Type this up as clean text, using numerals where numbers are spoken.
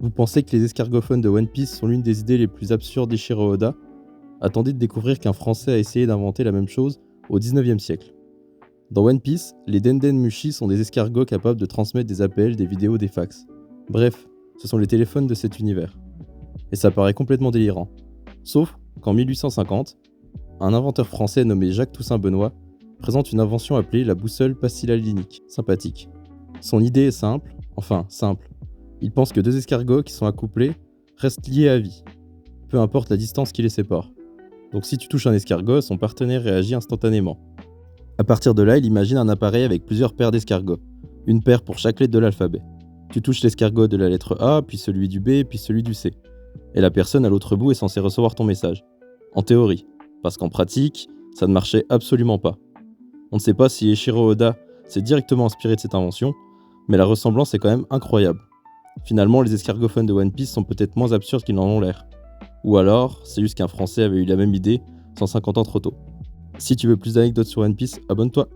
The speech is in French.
Vous pensez que les escargophones de One Piece sont l'une des idées les plus absurdes d'Eiichiro Oda? Attendez de découvrir qu'un Français a essayé d'inventer la même chose au 19e siècle. Dans One Piece, les Denden Mushi sont des escargots capables de transmettre des appels, des vidéos, des fax. Bref, ce sont les téléphones de cet univers. Et ça paraît complètement délirant. Sauf qu'en 1850, un inventeur français nommé Jacques Toussaint Benoît présente une invention appelée la boussole pachylalinique. Sympathique. Son idée est simple, enfin simple. Il pense que deux escargots qui sont accouplés restent liés à vie, peu importe la distance qui les sépare. Donc si tu touches un escargot, son partenaire réagit instantanément. À partir de là, il imagine un appareil avec plusieurs paires d'escargots, une paire pour chaque lettre de l'alphabet. Tu touches l'escargot de la lettre A, puis celui du B, puis celui du C. Et la personne à l'autre bout est censée recevoir ton message. En théorie, parce qu'en pratique, ça ne marchait absolument pas. On ne sait pas si Eiichiro Oda s'est directement inspiré de cette invention, mais la ressemblance est quand même incroyable. Finalement, les escargophones de One Piece sont peut-être moins absurdes qu'ils n'en ont l'air. Ou alors, c'est juste qu'un Français avait eu la même idée 150 ans trop tôt. Si tu veux plus d'anecdotes sur One Piece, abonne-toi.